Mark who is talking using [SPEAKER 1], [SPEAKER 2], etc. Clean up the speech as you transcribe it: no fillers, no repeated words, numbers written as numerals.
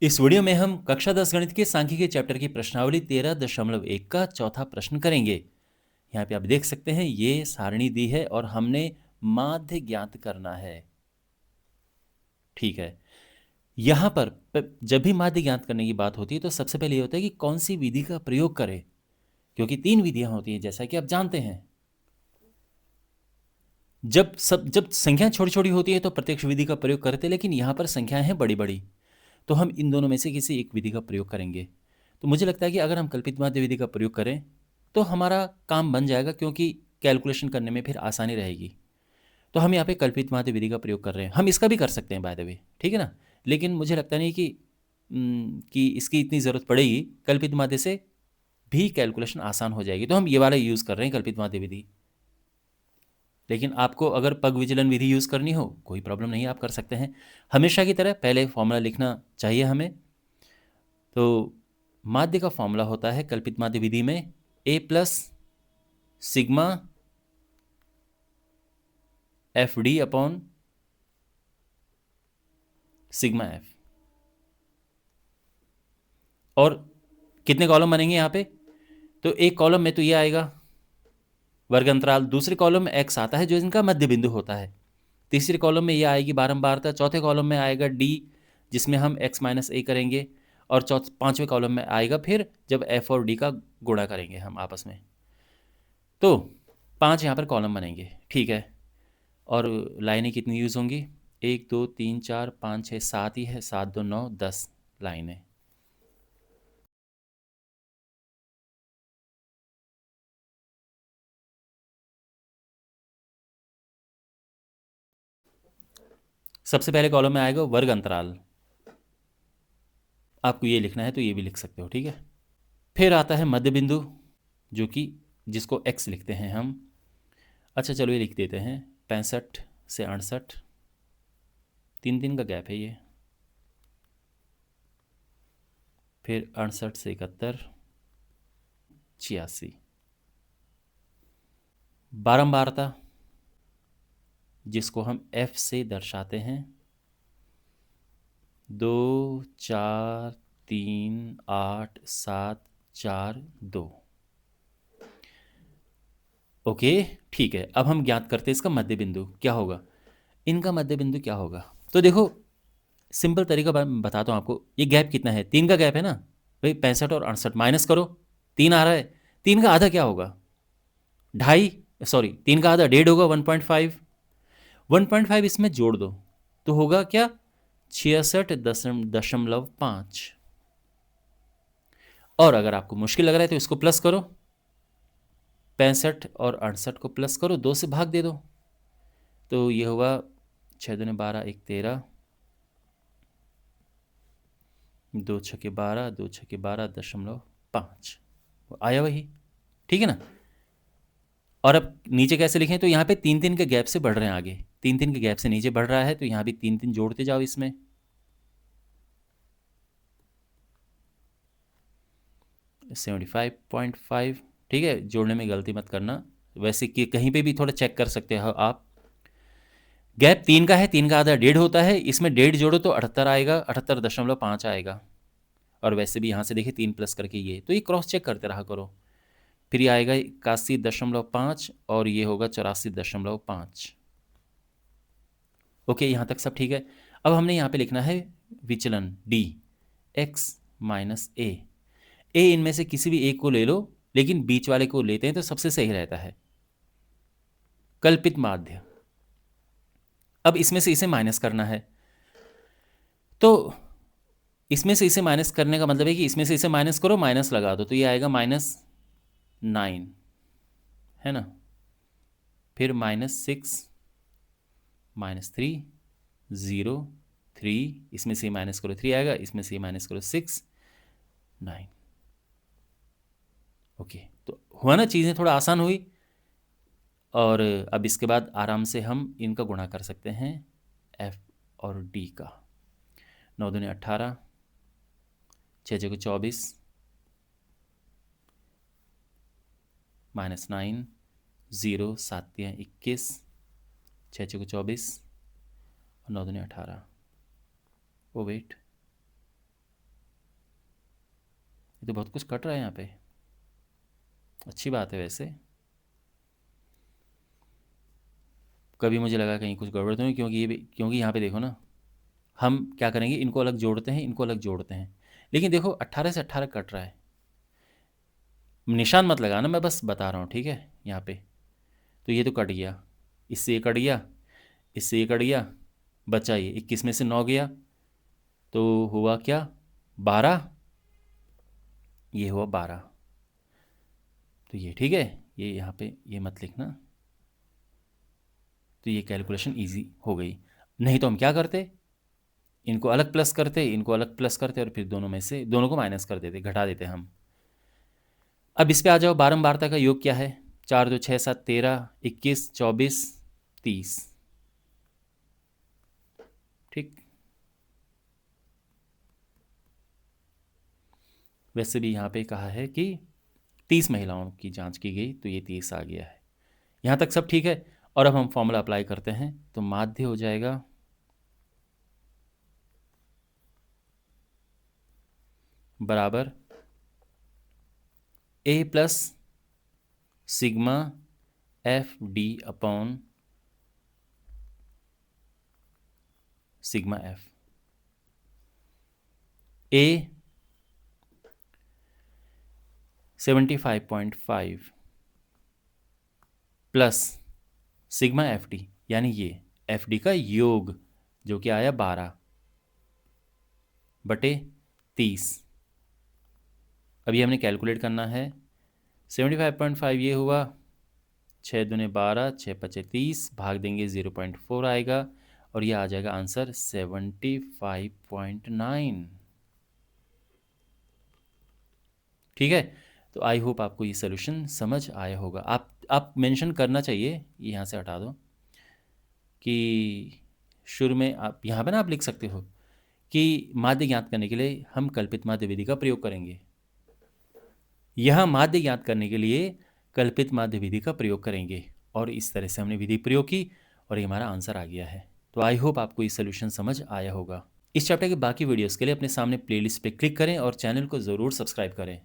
[SPEAKER 1] इस वीडियो में हम कक्षा 10 गणित के सांख्यिकी चैप्टर की प्रश्नावली 13.1 का चौथा प्रश्न करेंगे। यहाँ पे आप देख सकते हैं ये सारणी दी है और हमने माध्य ज्ञात करना है। ठीक है, यहाँ पर जब भी माध्य ज्ञात करने की बात होती है तो सबसे पहले ये होता है कि कौन सी विधि का प्रयोग करें, क्योंकि 3 विधियां होती हैं जैसा कि आप जानते हैं। जब संख्याएं छोटी छोटी होती है तो प्रत्यक्ष विधि का प्रयोग करते हैं, लेकिन यहाँ पर संख्याएं हैं बड़ी बड़ी, तो हम इन दोनों में से किसी एक विधि का प्रयोग करेंगे। तो मुझे लगता है कि अगर हम कल्पित माध्य विधि का प्रयोग करें तो हमारा काम बन जाएगा, क्योंकि कैलकुलेशन करने में फिर आसानी रहेगी। तो हम यहाँ पे कल्पित माध्य विधि का प्रयोग कर रहे हैं। हम इसका भी कर सकते हैं बाय द वे, ठीक है ना, लेकिन मुझे लगता नहीं कि इसकी इतनी ज़रूरत पड़ेगी। कल्पित माध्य से भी कैलकुलेशन आसान हो जाएगी, तो हम ये वाला यूज़ कर रहे हैं कल्पित माध्य विधि। लेकिन आपको अगर पग विचलन विधि यूज़ करनी हो कोई प्रॉब्लम नहीं, आप कर सकते हैं। हमेशा की तरह पहले फॉर्मूला लिखना चाहिए हमें। तो माध्य का फॉर्मूला होता है कल्पित माध्य विधि में a plus sigma F D upon sigma F. और कितने कॉलम बनेंगे यहाँ पे? तो एक कॉलम में तो ये आएगा वर्ग अंतराल, दूसरे कॉलम में x आता है जो इनका मध्य बिंदु होता है, तीसरे कॉलम में ये आएगी बारंबारता, चौथे कॉलम में आएगा d जिसमें हम x माइनस a करेंगे, और पांचवें कॉलम में आएगा फिर जब f और d का गुणा करेंगे हम आपस में। तो 5 यहाँ पर कॉलम बनेंगे, ठीक है। और लाइनें कितनी यूज़ होंगी? 1 2 3 4 5 6 7 ही है, 7 2 9 10 लाइनें। सबसे पहले कॉलम में आएगा वर्ग अंतराल, आपको ये लिखना है तो ये भी लिख सकते हो, ठीक है। फिर आता है मध्य बिंदु, जो कि जिसको x लिखते हैं हम। अच्छा चलो ये लिख देते हैं 65 से 68, 3 दिन का गैप है ये। फिर 68 से 71, 86। बारंबारता जिसको हम f से दर्शाते हैं 2 4 3 8 7 4 2। ओके, ठीक है। अब हम ज्ञात करते हैं इसका मध्य बिंदु क्या होगा। इनका मध्य बिंदु क्या होगा, तो देखो सिंपल तरीका बताता हूँ आपको। ये गैप कितना है? 3 का गैप है ना भाई, 65 और 68 माइनस करो, 3 आ रहा है। 3 का आधा क्या होगा? 2.5, सॉरी 3 का आधा 1.5 होगा, 1.5। 1.5 इसमें जोड़ दो तो होगा क्या? 66.5। और अगर आपको मुश्किल लग रहा है तो इसको प्लस करो, 65 और 68 को प्लस करो, 2 से भाग दे दो, तो ये होगा 6 दूने 12 1 13, 2 छके 12, 2 छके 12.5 आया वही, ठीक है ना। और अब नीचे कैसे लिखें, तो यहाँ पे 3 3 के गैप से बढ़ रहे हैं आगे, 3 3 के गैप से नीचे बढ़ रहा है, तो यहाँ भी 3 3 जोड़ते जाओ इसमें। 75.5, ठीक है। जोड़ने में गलती मत करना, वैसे कि कहीं पे भी थोड़ा चेक कर सकते हो आप। गैप 3 का है, 3 का आधा 1.5 होता है, इसमें 1.5 जोड़ो तो 78 आएगा, 78.5 आएगा। और वैसे भी यहाँ से देखिए 3 प्लस करके ये, तो ये क्रॉस चेक करते रहा करो। फिर ये आएगा 81.5 और ये होगा 84.5। ओके, यहाँ तक सब ठीक है। अब हमने यहाँ पे लिखना है विचलन d x माइनस a। इनमें से किसी भी एक को ले लो, लेकिन बीच वाले को लेते हैं तो सबसे सही रहता है। कल्पित माध्य, अब इसमें से इसे माइनस करना है, तो इसमें से इसे माइनस करने का मतलब है कि इसमें से इसे माइनस करो, माइनस लगा दो, तो ये आएगा -9, है ना। फिर -6 -3 0 3, इसमें से माइनस करो 3 आएगा, इसमें से माइनस करो 6 9। ओके, तो हुआ ना, चीज़ें थोड़ा आसान हुई। और अब इसके बाद आराम से हम इनका गुणा कर सकते हैं f और d का। 9 दूने 18, 6 छः 24, -9 0 7 21, 6 छः 24 और 9 दूने 18। ओ वेट, तो बहुत कुछ कट रहा है यहाँ पे, अच्छी बात है वैसे। कभी मुझे लगा कहीं कुछ गड़बड़ तो नहीं, क्योंकि यहाँ पे देखो ना, हम क्या करेंगे, इनको अलग जोड़ते हैं, इनको अलग जोड़ते हैं, लेकिन देखो 18 से 18 कट रहा है। निशान मत लगाना, मैं बस बता रहा हूँ, ठीक है। यहाँ पे तो ये तो कट गया, इससे ये कट गया, इससे ये कट गया, बचा ये 21 में से 9 गया, तो हुआ क्या, 12, ये हुआ 12। तो ये ठीक है, ये यहाँ पे ये मत लिखना। तो ये कैलकुलेशन इजी हो गई। नहीं तो हम क्या करते, इनको अलग प्लस करते, इनको अलग प्लस करते, और फिर दोनों में से दोनों को माइनस कर देते, घटा देते हम। अब इस पे आ जाओ, बारंबारता का योग क्या है, 4 2 6 7 13 21 24 30, ठीक। वैसे भी यहाँ पे कहा है कि 30 महिलाओं की जांच की गई, तो ये 30 आ गया है। यहाँ तक सब ठीक है। और अब हम फॉर्मूला अप्लाई करते हैं, तो माध्य हो जाएगा बराबर A plus sigma F D upon sigma F. A 75.5 plus sigma F D, यानी ये एफ डी का योग जो कि आया 12 बटे 30। अब ये हमने कैलकुलेट करना है। 75.5 ये हुआ, 6 दूने 12, 6 पचे 30, भाग देंगे 0.4 आएगा, और ये आ जाएगा आंसर 75.9। ठीक है। तो आई होप आपको ये सोल्यूशन समझ आया होगा। आप मेंशन करना चाहिए, ये यहाँ से हटा दो, कि शुरू में आप यहाँ पे ना आप लिख सकते हो कि माध्य ज्ञात करने के लिए हम कल्पित माध्य विधि का प्रयोग करेंगे। यहाँ माध्य ज्ञात करने के लिए कल्पित माध्य विधि का प्रयोग करेंगे, और इस तरह से हमने विधि प्रयोग की और ये हमारा आंसर आ गया है। तो आई होप आपको ये सोल्यूशन समझ आया होगा। इस चैप्टर के बाकी वीडियोस के लिए अपने सामने प्लेलिस्ट पे क्लिक करें और चैनल को ज़रूर सब्सक्राइब करें।